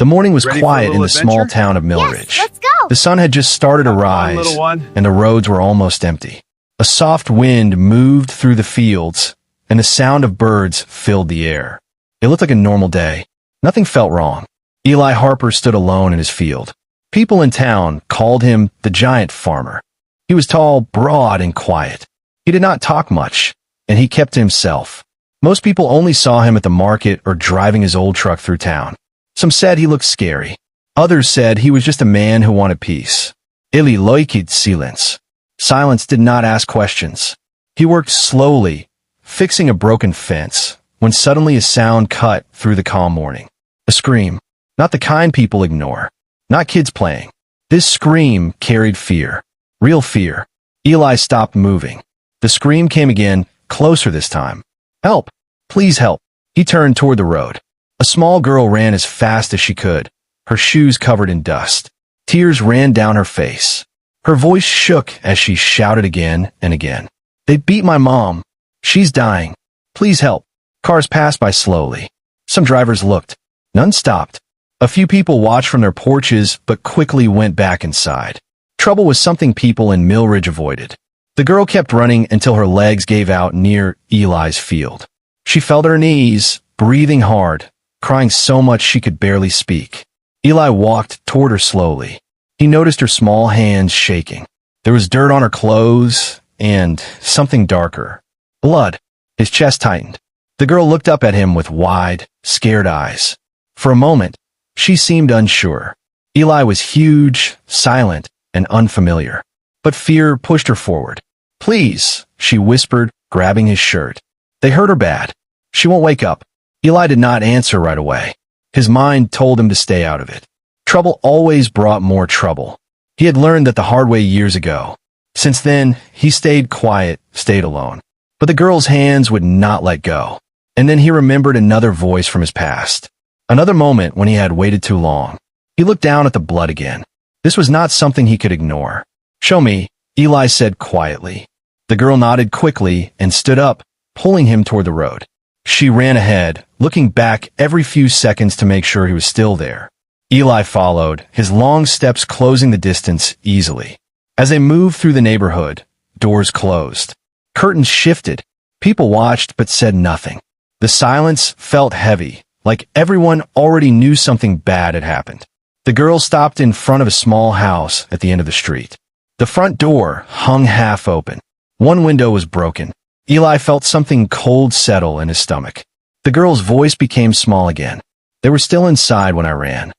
The morning was Ready for a quiet in little the small adventure? town of Yes, Millridge. let's go. The sun had just started to Have fun, rise, little one. and the roads were almost empty. A soft wind moved through the fields, and the sound of birds filled the air. It looked like a normal day. Nothing felt wrong. Eli Harper stood alone in his field. People in town called him the giant farmer. He was tall, broad, and quiet. He did not talk much, and he kept to himself. Most people only saw him at the market or driving his old truck through town. Some said he looked scary. Others said he was just a man who wanted peace. Ili loikid silence. Silence did not ask questions. He worked slowly, fixing a broken fence, when suddenly a sound cut through the calm morning. A scream. Not the kind people ignore. Not kids playing. This scream carried fear. Real fear. Eli stopped moving. The scream came again, closer this time. Help! Please help! He turned toward the road. A small girl ran as fast as she could, her shoes covered in dust. Tears ran down her face. Her voice shook as she shouted again and again. They beat my mom. She's dying. Please help. Cars passed by slowly. Some drivers looked. None stopped. A few people watched from their porches but quickly went back inside. Trouble was something people in Millridge avoided. The girl kept running until her legs gave out near Eli's field. She fell to her knees, breathing hard, crying so much she could barely speak. Eli walked toward her slowly. He noticed her small hands shaking. There was dirt on her clothes and something darker. Blood. His chest tightened. The girl looked up at him with wide, scared eyes. For a moment, she seemed unsure. Eli was huge, silent, and unfamiliar. But fear pushed her forward. Please, she whispered, grabbing his shirt. They hurt her bad. She won't wake up. Eli did not answer right away. His mind told him to stay out of it. Trouble always brought more trouble. He had learned that the hard way years ago. Since then, he stayed quiet, stayed alone. But the girl's hands would not let go. And then he remembered another voice from his past. Another moment when he had waited too long. He looked down at the blood again. This was not something he could ignore. Show me, Eli said quietly. The girl nodded quickly and stood up, pulling him toward the road. She ran ahead, looking back every few seconds to make sure he was still there. Eli followed, his long steps closing the distance easily. As they moved through the neighborhood, doors closed. Curtains shifted. People watched but said nothing. The silence felt heavy, like everyone already knew something bad had happened. The girl stopped in front of a small house at the end of the street. The front door hung half open. One window was broken. Eli felt something cold settle in his stomach. The girl's voice became small again. They were still inside when I ran.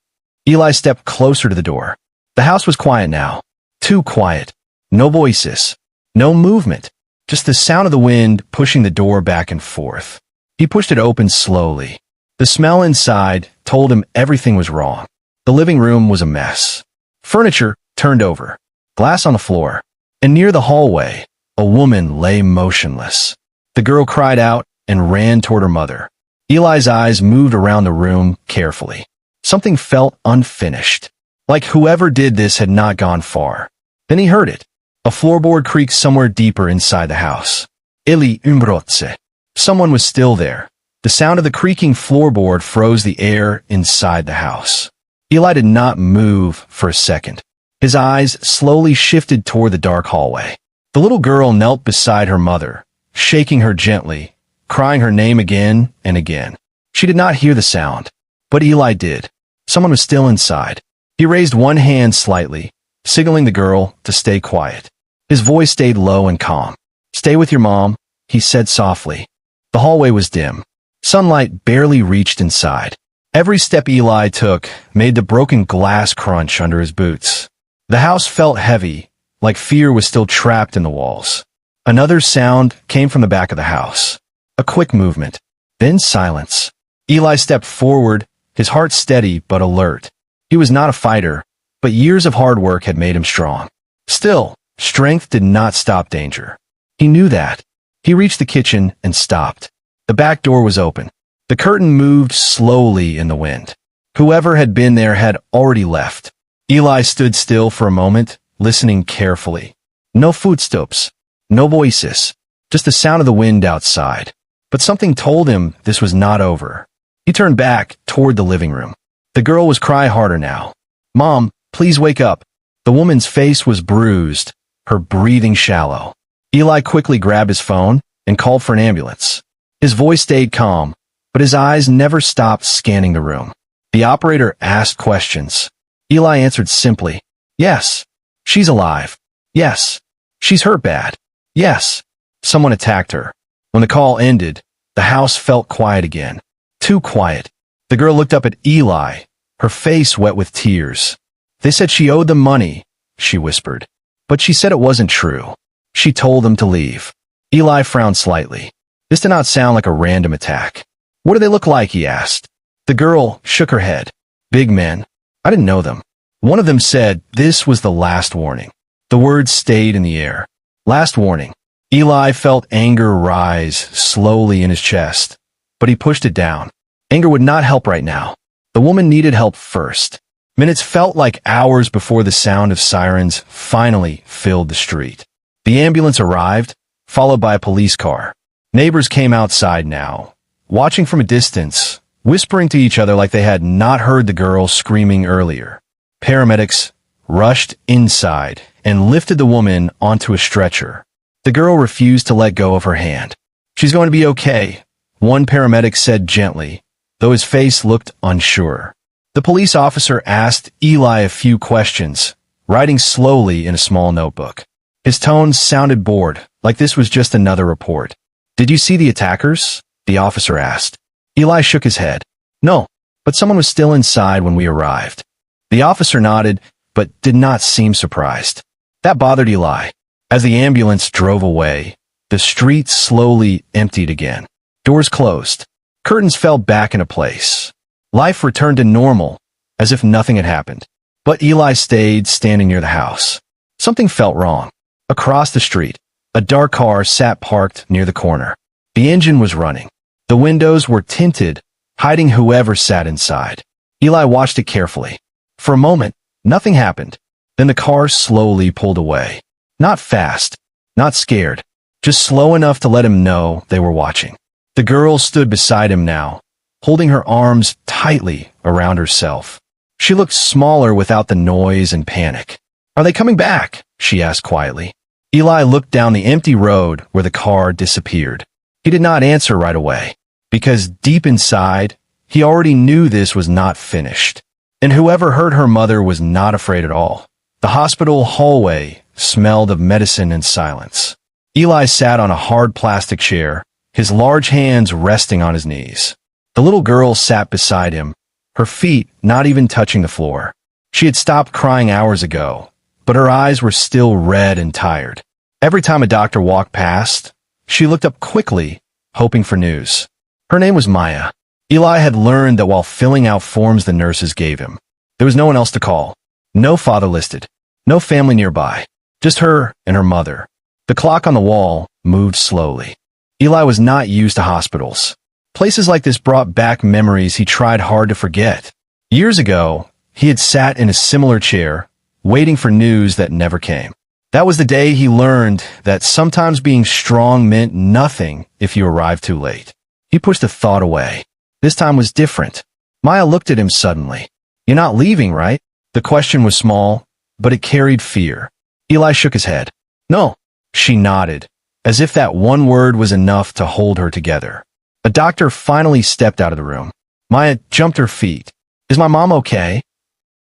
Eli stepped closer to the door. The house was quiet now. Too quiet. No voices. No movement. Just the sound of the wind pushing the door back and forth. He pushed it open slowly. The smell inside told him everything was wrong. The living room was a mess. Furniture turned over. Glass on the floor. And near the hallway, a woman lay motionless. The girl cried out and ran toward her mother. Eli's eyes moved around the room carefully. Something felt unfinished. Like whoever did this had not gone far. Then he heard it. A floorboard creaked somewhere deeper inside the house. Ili umbrotse. Someone was still there. The sound of the creaking floorboard froze the air inside the house. Eli did not move for a second. His eyes slowly shifted toward the dark hallway. The little girl knelt beside her mother, shaking her gently, crying her name again and again. She did not hear the sound, but Eli did. Someone was still inside. He raised one hand slightly, signaling the girl to stay quiet. His voice stayed low and calm. Stay with your mom, he said softly. The hallway was dim. Sunlight barely reached inside. Every step Eli took made the broken glass crunch under his boots. The house felt heavy, like fear was still trapped in the walls. Another sound came from the back of the house. A quick movement, then silence. Eli stepped forward, his heart steady but alert. He was not a fighter, but years of hard work had made him strong. Still, strength did not stop danger. He knew that. He reached the kitchen and stopped. The back door was open. The curtain moved slowly in the wind. Whoever had been there had already left. Eli stood still for a moment, listening carefully. No footsteps, no voices, just the sound of the wind outside. But something told him this was not over. He turned back toward the living room. The girl was crying harder now. "Mom, please wake up." The woman's face was bruised, her breathing shallow. Eli quickly grabbed his phone and called for an ambulance. His voice stayed calm, but his eyes never stopped scanning the room. The operator asked questions. Eli answered simply, "Yes, she's alive. Yes, she's hurt bad. Yes, someone attacked her." When the call ended, the house felt quiet again. Too quiet. The girl looked up at Eli, her face wet with tears. "They said she owed them money," she whispered. "But she said it wasn't true. She told them to leave." Eli frowned slightly. This did not sound like a random attack. "What do they look like?" he asked. The girl shook her head. "Big men. I didn't know them." One of them said this was the last warning. The words stayed in the air. Last warning. Eli felt anger rise slowly in his chest, but he pushed it down. Anger would not help right now. The woman needed help first. Minutes felt like hours before the sound of sirens finally filled the street. The ambulance arrived, followed by a police car. Neighbors came outside now, watching from a distance, whispering to each other like they had not heard the girl screaming earlier. Paramedics rushed inside and lifted the woman onto a stretcher. The girl refused to let go of her hand. "She's going to be okay," one paramedic said gently, though his face looked unsure. The police officer asked Eli a few questions, writing slowly in a small notebook. His tone sounded bored, like this was just another report. "Did you see the attackers?" the officer asked. Eli shook his head. "No, but someone was still inside when we arrived." The officer nodded, but did not seem surprised. That bothered Eli. As the ambulance drove away, the street slowly emptied again. Doors closed. Curtains fell back into place. Life returned to normal, as if nothing had happened. But Eli stayed standing near the house. Something felt wrong. Across the street, a dark car sat parked near the corner. The engine was running. The windows were tinted, hiding whoever sat inside. Eli watched it carefully. For a moment, nothing happened. Then the car slowly pulled away. Not fast, not scared, just slow enough to let him know they were watching. The girl stood beside him now, holding her arms tightly around herself. She looked smaller without the noise and panic. "Are they coming back?" she asked quietly. Eli looked down the empty road where the car disappeared. He did not answer right away, because deep inside, he already knew this was not finished. And whoever hurt her mother was not afraid at all. The hospital hallway smelled of medicine and silence. Eli sat on a hard plastic chair, his large hands resting on his knees. The little girl sat beside him, her feet not even touching the floor. She had stopped crying hours ago, but her eyes were still red and tired. Every time a doctor walked past, she looked up quickly, hoping for news. Her name was Maya. Eli had learned that while filling out forms the nurses gave him, there was no one else to call. No father listed. No family nearby. Just her and her mother. The clock on the wall moved slowly. Eli was not used to hospitals. Places like this brought back memories he tried hard to forget. Years ago, he had sat in a similar chair, waiting for news that never came. That was the day he learned that sometimes being strong meant nothing if you arrived too late. He pushed the thought away. This time was different. Maya looked at him suddenly. "You're not leaving, right?" The question was small, but it carried fear. Eli shook his head. "No." She nodded, as if that one word was enough to hold her together. A doctor finally stepped out of the room. Maya jumped her feet. "Is my mom okay?"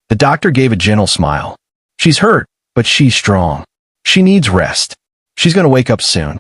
The doctor gave a gentle smile. "She's hurt, but she's strong. She needs rest. She's going to wake up soon."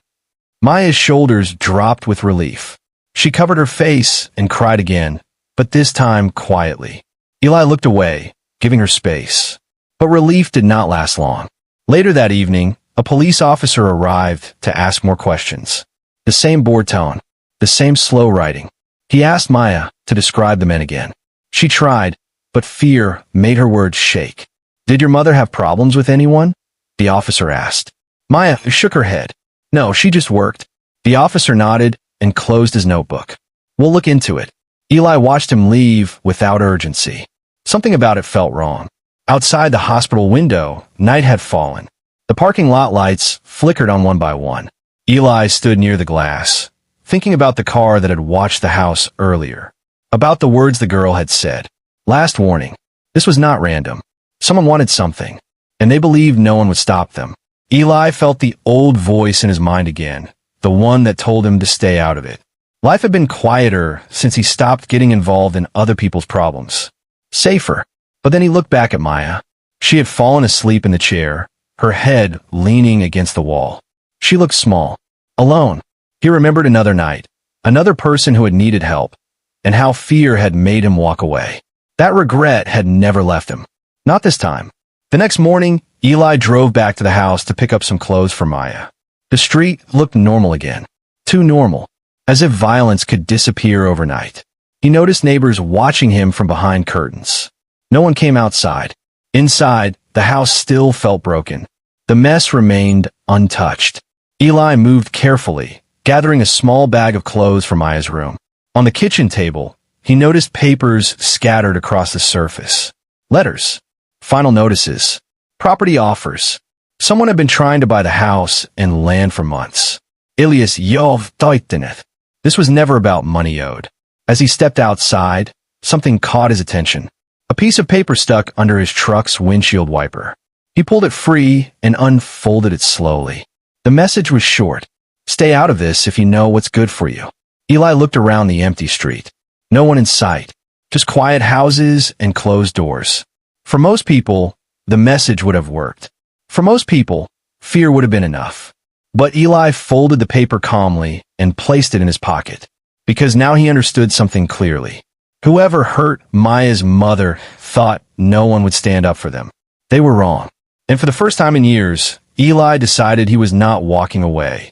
Maya's shoulders dropped with relief. She covered her face and cried again, but this time quietly. Eli looked away, giving her space. But relief did not last long. Later that evening, a police officer arrived to ask more questions. The same bored tone, the same slow writing. He asked Maya to describe the men again. She tried, but fear made her words shake. "Did your mother have problems with anyone?" the officer asked. Maya shook her head. "No, she just worked." The officer nodded and closed his notebook. "We'll look into it." Eli watched him leave without urgency. Something about it felt wrong. Outside the hospital window, night had fallen. The parking lot lights flickered on one by one. Eli stood near the glass, thinking about the car that had watched the house earlier, about the words the girl had said. Last warning. This was not random. Someone wanted something, and they believed no one would stop them. Eli felt the old voice in his mind again, the one that told him to stay out of it. Life had been quieter since he stopped getting involved in other people's problems. Safer. But then he looked back at Maya. She had fallen asleep in the chair, her head leaning against the wall. She looked small, alone. He remembered another night, another person who had needed help, and how fear had made him walk away. That regret had never left him. Not this time. The next morning, Eli drove back to the house to pick up some clothes for Maya. The street looked normal again. Too normal. As if violence could disappear overnight. He noticed neighbors watching him from behind curtains. No one came outside. Inside, the house still felt broken. The mess remained untouched. Eli moved carefully, gathering a small bag of clothes from Maya's room. On the kitchen table, he noticed papers scattered across the surface. Letters. Final notices. Property offers. Someone had been trying to buy the house and land for months. Ilias Jov Teutenet. This was never about money owed. As he stepped outside, something caught his attention. A piece of paper stuck under his truck's windshield wiper. He pulled it free and unfolded it slowly. The message was short. Stay out of this if you know what's good for you. Eli looked around the empty street. No one in sight. Just quiet houses and closed doors. For most people, the message would have worked. For most people, fear would have been enough. But Eli folded the paper calmly and placed it in his pocket, because now he understood something clearly. Whoever hurt Maya's mother thought no one would stand up for them. They were wrong. And for the first time in years, Eli decided he was not walking away.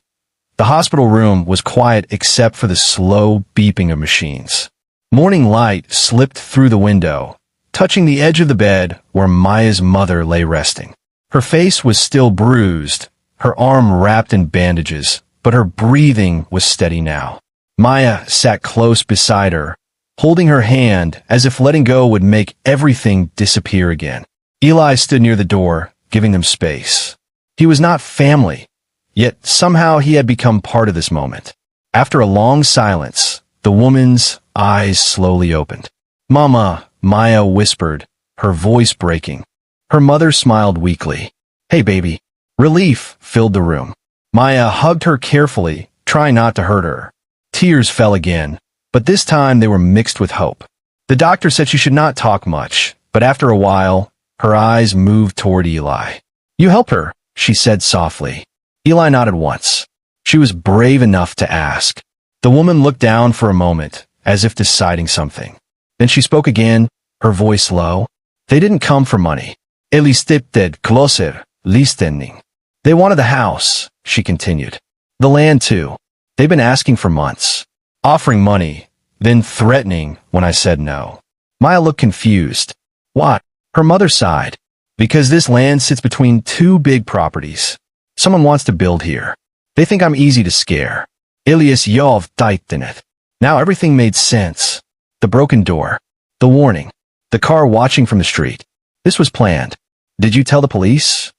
The hospital room was quiet except for the slow beeping of machines. Morning light slipped through the window, touching the edge of the bed where Maya's mother lay resting. Her face was still bruised, her arm wrapped in bandages, but her breathing was steady now. Maya sat close beside her, holding her hand as if letting go would make everything disappear again. Eli stood near the door, giving them space. He was not family, yet somehow he had become part of this moment. After a long silence, the woman's eyes slowly opened. "Mama," Maya whispered, her voice breaking. Her mother smiled weakly. "Hey, baby." Relief filled the room. Maya hugged her carefully, trying not to hurt her. Tears fell again, but this time they were mixed with hope. The doctor said she should not talk much, but after a while, her eyes moved toward Eli. "You help her," she said softly. Eli nodded once. She was brave enough to ask. The woman looked down for a moment, as if deciding something. Then she spoke again, her voice low. "They didn't come for money. Eli stipted closer, listening. They wanted the house," she continued. "The land, too. They've been asking for months. Offering money, then threatening when I said no." Maya looked confused. "What?" Her mother sighed. "Because this land sits between two big properties. Someone wants to build here. They think I'm easy to scare. Ilias Jov Teutenet." Now everything made sense. The broken door. The warning. The car watching from the street. This was planned. "Did you tell the police?"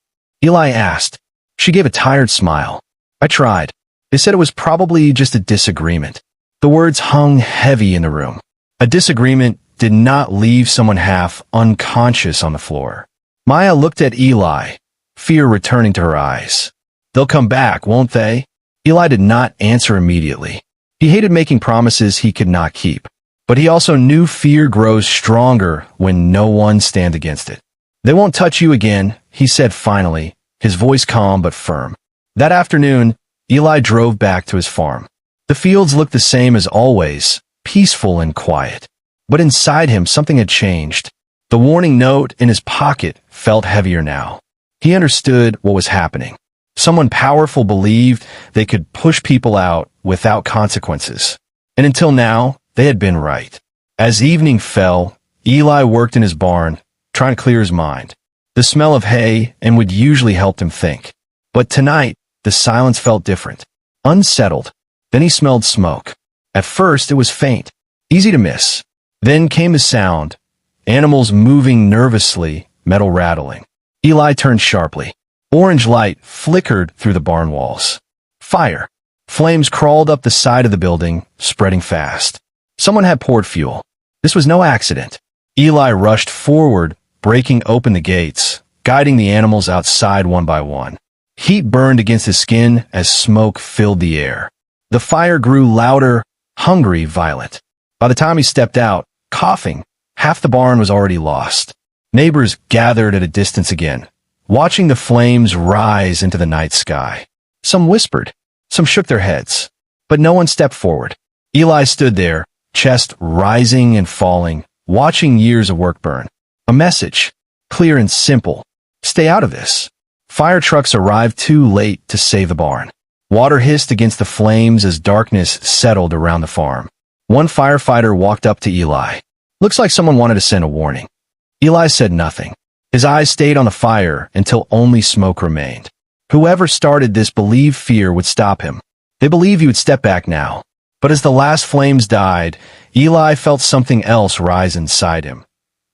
Eli asked. She gave a tired smile. "I tried. They said it was probably just a disagreement." The words hung heavy in the room. A disagreement did not leave someone half unconscious on the floor. Maya looked at Eli, fear returning to her eyes. "They'll come back, won't they?" Eli did not answer immediately. He hated making promises he could not keep. But he also knew fear grows stronger when no one stands against it. "They won't touch you again," he said finally, his voice calm but firm. That afternoon, Eli drove back to his farm. The fields looked the same as always, peaceful and quiet. But inside him, something had changed. The warning note in his pocket felt heavier now. He understood what was happening. Someone powerful believed they could push people out without consequences. And until now, they had been right. As evening fell, Eli worked in his barn, trying to clear his mind. The smell of hay and wood usually helped him think. But tonight, the silence felt different. Unsettled. Then he smelled smoke. At first, it was faint, easy to miss. Then came the sound. Animals moving nervously, metal rattling. Eli turned sharply. Orange light flickered through the barn walls. Fire. Flames crawled up the side of the building, spreading fast. Someone had poured fuel. This was no accident. Eli rushed forward, breaking open the gates, guiding the animals outside one by one. Heat burned against his skin as smoke filled the air. The fire grew louder, hungry, violent. By the time he stepped out, coughing, half the barn was already lost. Neighbors gathered at a distance again, watching the flames rise into the night sky. Some whispered, some shook their heads, but no one stepped forward. Eli stood there, chest rising and falling, watching years of work burn. A message, clear and simple: stay out of this. Fire trucks arrived too late to save the barn. Water hissed against the flames as darkness settled around the farm. One firefighter walked up to Eli. Looks like someone wanted to send a warning. Eli said nothing. His eyes stayed on the fire until only smoke remained. Whoever started this believed fear would stop him. They believed he would step back now. But as the last flames died, Eli felt something else rise inside him.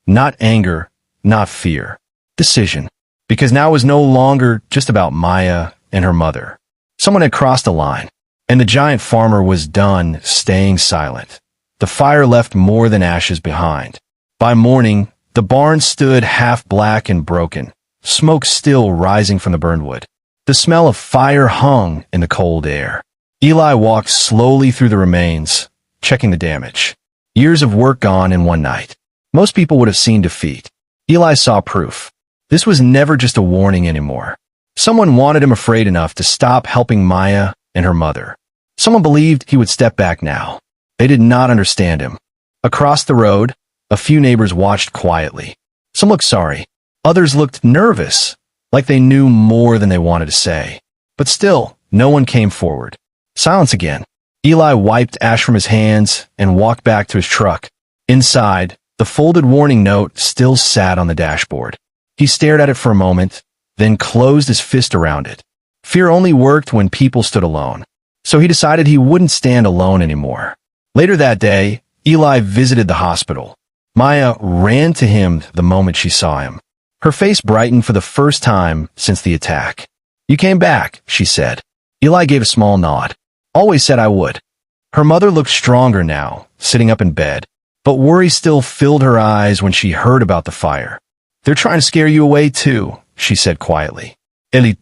Not anger, not fear. Decision. Because now it was no longer just about Maya and her mother. Someone had crossed a line, and the giant farmer was done staying silent. The fire left more than ashes behind. By morning, the barn stood half black and broken, smoke still rising from the burned wood. The smell of fire hung in the cold air. Eli walked slowly through the remains, checking the damage. Years of work gone in one night. Most people would have seen defeat. Eli saw proof. This was never just a warning anymore. Someone wanted him afraid enough to stop helping Maya and her mother. Someone believed he would step back now. They did not understand him. Across the road, a few neighbors watched quietly. Some looked sorry. Others looked nervous, like they knew more than they wanted to say. But still, no one came forward. Silence again. Eli wiped ash from his hands and walked back to his truck. Inside, the folded warning note still sat on the dashboard. He stared at it for a moment, then closed his fist around it. Fear only worked when people stood alone. So he decided he wouldn't stand alone anymore. Later that day, Eli visited the hospital. Maya ran to him the moment she saw him. Her face brightened for the first time since the attack. "You came back," she said. Eli gave a small nod. "Always said I would." Her mother looked stronger now, sitting up in bed, but worry still filled her eyes when she heard about the fire. "They're trying to scare you away too," she said quietly. Then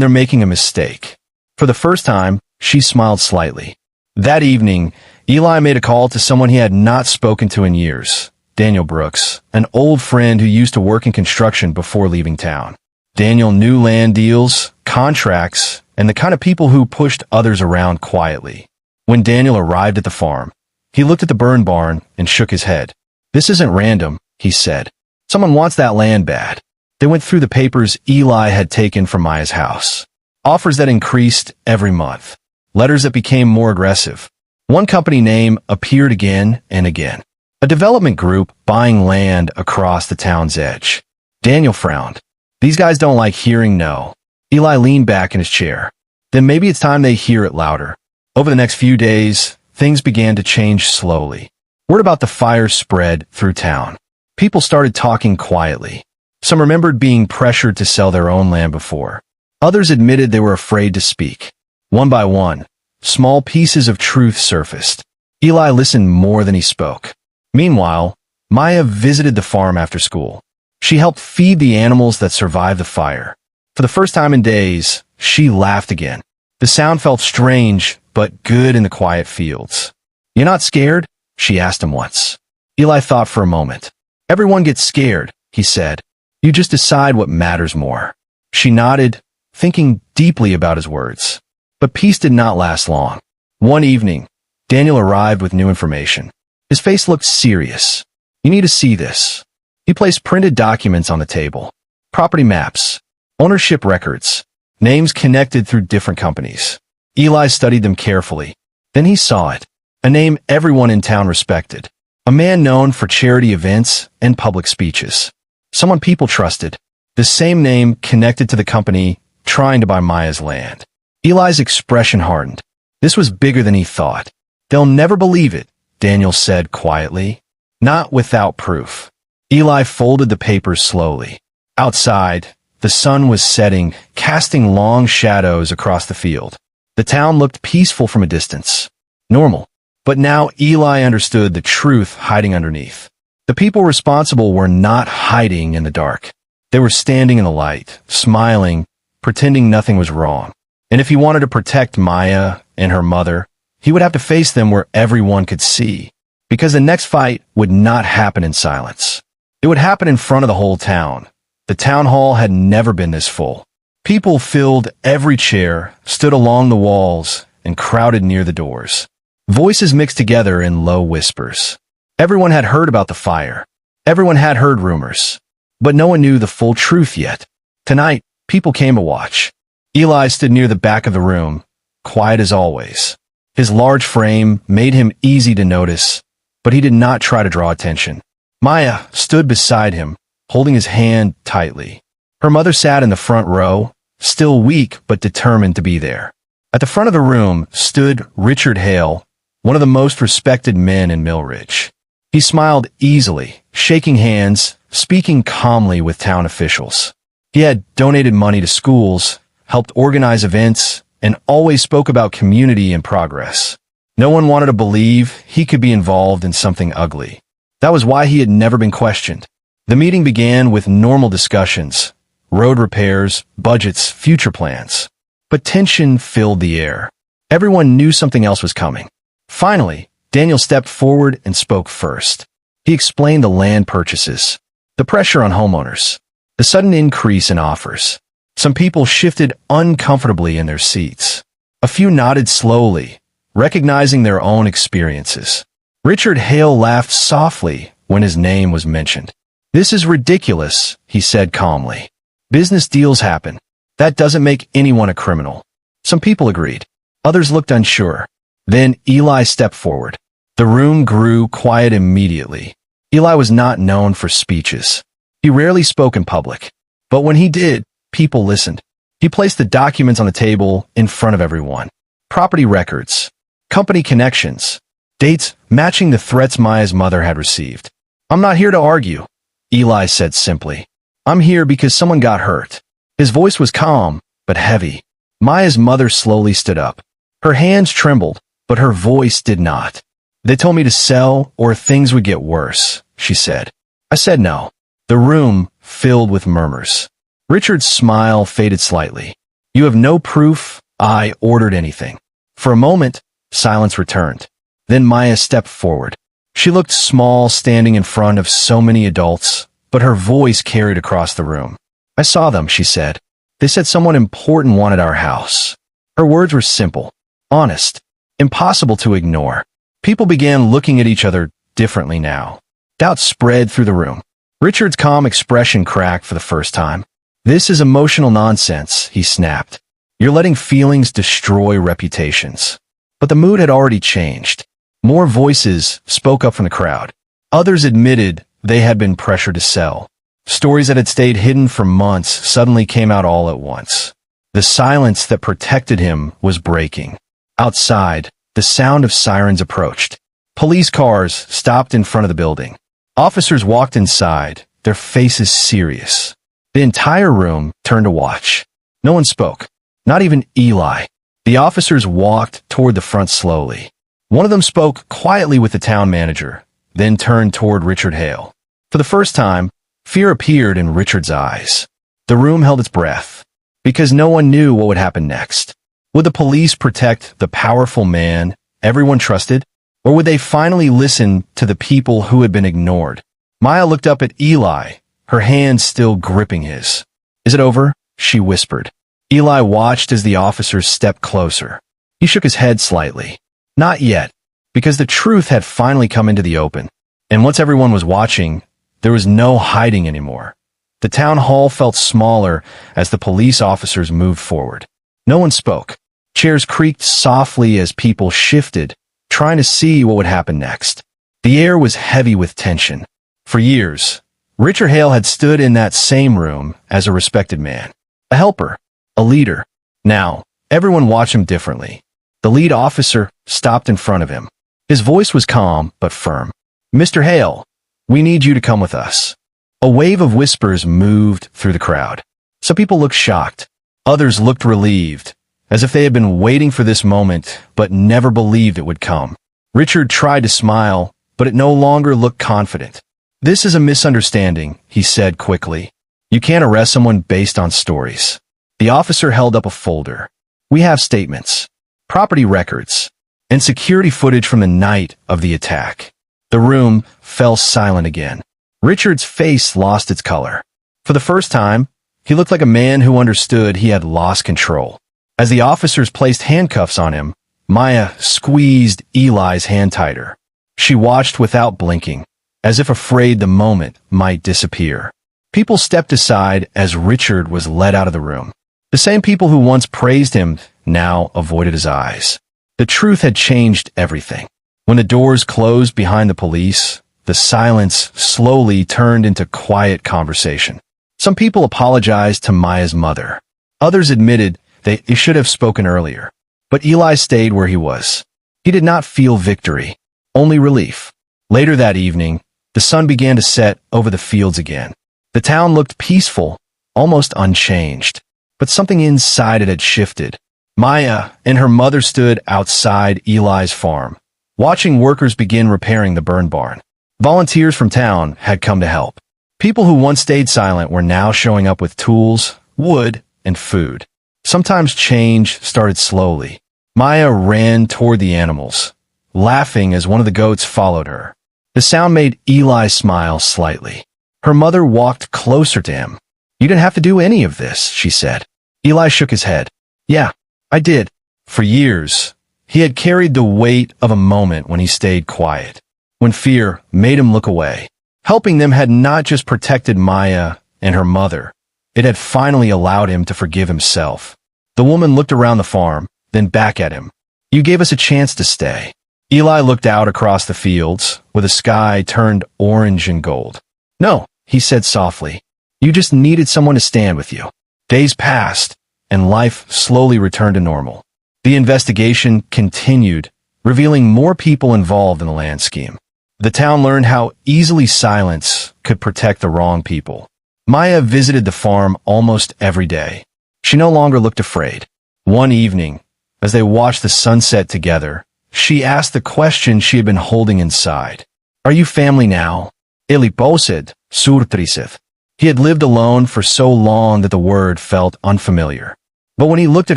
they're making a mistake. For the first time, she smiled slightly. That evening, Eli made a call to someone he had not spoken to in years, Daniel Brooks, an old friend who used to work in construction before leaving town. Daniel knew land deals, contracts, and the kind of people who pushed others around quietly. When Daniel arrived at the farm, he looked at the burn barn and shook his head. "This isn't random," he said. "Someone wants that land bad." They went through the papers Eli had taken from Maya's house. Offers that increased every month. Letters that became more aggressive. One company name appeared again and again. A development group buying land across the town's edge. Daniel frowned. These guys don't like hearing no. Eli leaned back in his chair. Then maybe it's time they hear it louder. Over the next few days, things began to change slowly. Word about the fire spread through town. People started talking quietly. Some remembered being pressured to sell their own land before. Others admitted they were afraid to speak. One by one, small pieces of truth surfaced. Eli listened more than he spoke. Meanwhile, Maya visited the farm after school. She helped feed the animals that survived the fire. For the first time in days, she laughed again. The sound felt strange, but good in the quiet fields. "You're not scared?" she asked him once. Eli thought for a moment. "Everyone gets scared," he said. "You just decide what matters more." She nodded, thinking deeply about his words. But peace did not last long. One evening, Daniel arrived with new information. His face looked serious. "You need to see this." He placed printed documents on the table. Property maps, ownership records, names connected through different companies. Eli studied them carefully. Then he saw it. A name everyone in town respected. A man known for charity events and public speeches. Someone people trusted. The same name connected to the company trying to buy Maya's land. Eli's expression hardened. This was bigger than he thought. "They'll never believe it," Daniel said quietly. "Not without proof." Eli folded the papers slowly. Outside, the sun was setting, casting long shadows across the field. The town looked peaceful from a distance. Normal. But now Eli understood the truth hiding underneath. The people responsible were not hiding in the dark. They were standing in the light, smiling, pretending nothing was wrong. And if he wanted to protect Maya and her mother, he would have to face them where everyone could see. Because the next fight would not happen in silence. It would happen in front of the whole town. The town hall had never been this full. People filled every chair, stood along the walls, and crowded near the doors. Voices mixed together in low whispers. Everyone had heard about the fire. Everyone had heard rumors. But no one knew the full truth yet. Tonight, people came to watch. Eli stood near the back of the room, quiet as always. His large frame made him easy to notice, but he did not try to draw attention. Maya stood beside him, holding his hand tightly. Her mother sat in the front row, still weak but determined to be there. At the front of the room stood Richard Hale, one of the most respected men in Millridge. He smiled easily, shaking hands, speaking calmly with town officials. He had donated money to schools, helped organize events, and always spoke about community and progress. No one wanted to believe he could be involved in something ugly. That was why he had never been questioned. The meeting began with normal discussions, road repairs, budgets, future plans. But tension filled the air. Everyone knew something else was coming. Finally, Daniel stepped forward and spoke first. He explained the land purchases, the pressure on homeowners, the sudden increase in offers. Some people shifted uncomfortably in their seats. A few nodded slowly, recognizing their own experiences. Richard Hale laughed softly when his name was mentioned. "This is ridiculous," he said calmly. "Business deals happen. That doesn't make anyone a criminal." Some people agreed. Others looked unsure. Then Eli stepped forward. The room grew quiet immediately. Eli was not known for speeches. He rarely spoke in public. But when he did, people listened. He placed the documents on the table in front of everyone. Property records, company connections, dates matching the threats Maya's mother had received. "I'm not here to argue," Eli said simply. "I'm here because someone got hurt." His voice was calm, but heavy. Maya's mother slowly stood up. Her hands trembled, but her voice did not. "They told me to sell or things would get worse," she said. I said no. The room filled with murmurs. Richard's smile faded slightly. "You have no proof I ordered anything." For a moment, silence returned. Then Maya stepped forward. She looked small standing in front of so many adults, but her voice carried across the room. "I saw them," she said. "They said someone important wanted our house." Her words were simple, honest, impossible to ignore. People began looking at each other differently now. Doubt spread through the room. Richard's calm expression cracked for the first time. "This is emotional nonsense," he snapped. "You're letting feelings destroy reputations." But the mood had already changed. More voices spoke up from the crowd. Others admitted they had been pressured to sell. Stories that had stayed hidden for months suddenly came out all at once. The silence that protected him was breaking. Outside, the sound of sirens approached. Police cars stopped in front of the building. Officers walked inside, their faces serious. The entire room turned to watch. No one spoke, not even Eli. The officers walked toward the front slowly. One of them spoke quietly with the town manager, then turned toward Richard Hale. For the first time, fear appeared in Richard's eyes. The room held its breath, because no one knew what would happen next. Would the police protect the powerful man everyone trusted, or would they finally listen to the people who had been ignored? Maya looked up at Eli, her hand still gripping his. "Is it over?" she whispered. Eli watched as the officers stepped closer. He shook his head slightly. Not yet, because the truth had finally come into the open. And once everyone was watching, there was no hiding anymore. The town hall felt smaller as the police officers moved forward. No one spoke. Chairs creaked softly as people shifted, trying to see what would happen next. The air was heavy with tension. For years, Richard Hale had stood in that same room as a respected man, a helper, a leader. Now, everyone watched him differently. The lead officer stopped in front of him. His voice was calm but firm. "Mr. Hale, we need you to come with us." A wave of whispers moved through the crowd. Some people looked shocked. Others looked relieved, as if they had been waiting for this moment but never believed it would come. Richard tried to smile, but it no longer looked confident. "This is a misunderstanding," he said quickly. "You can't arrest someone based on stories." The officer held up a folder. "We have statements, property records, and security footage from the night of the attack." The room fell silent again. Richard's face lost its color. For the first time, he looked like a man who understood he had lost control. As the officers placed handcuffs on him, Maya squeezed Eli's hand tighter. She watched without blinking, as if afraid the moment might disappear. People stepped aside as Richard was led out of the room. The same people who once praised him now avoided his eyes. The truth had changed everything. When the doors closed behind the police, the silence slowly turned into quiet conversation. Some people apologized to Maya's mother. Others admitted they should have spoken earlier. But Eli stayed where he was. He did not feel victory, only relief. Later that evening, the sun began to set over the fields again. The town looked peaceful, almost unchanged. But something inside it had shifted. Maya and her mother stood outside Eli's farm, watching workers begin repairing the burn barn. Volunteers from town had come to help. People who once stayed silent were now showing up with tools, wood, and food. Sometimes change started slowly. Maya ran toward the animals, laughing as one of the goats followed her. The sound made Eli smile slightly. Her mother walked closer to him. "You didn't have to do any of this," she said. Eli shook his head. "Yeah, I did." For years, he had carried the weight of a moment when he stayed quiet, when fear made him look away. Helping them had not just protected Maya and her mother, it had finally allowed him to forgive himself. The woman looked around the farm, then back at him. "You gave us a chance to stay." Eli looked out across the fields, where the sky turned orange and gold. "No," he said softly. "You just needed someone to stand with you." Days passed, and life slowly returned to normal. The investigation continued, revealing more people involved in the land scheme. The town learned how easily silence could protect the wrong people. Maya visited the farm almost every day. She no longer looked afraid. One evening, as they watched the sunset together, she asked the question she had been holding inside. "Are you family now?" Eli posed, surtriseth. He had lived alone for so long that the word felt unfamiliar. But when he looked at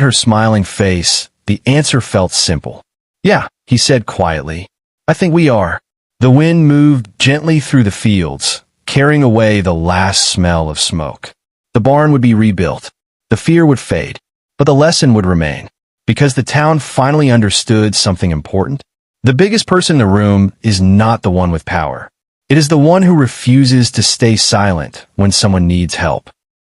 her smiling face, the answer felt simple. "Yeah," he said quietly. "I think we are." The wind moved gently through the fields, carrying away the last smell of smoke. The barn would be rebuilt. The fear would fade. But the lesson would remain. Because the town finally understood something important. The biggest person in the room is not the one with power. It is the one who refuses to stay silent when someone needs help.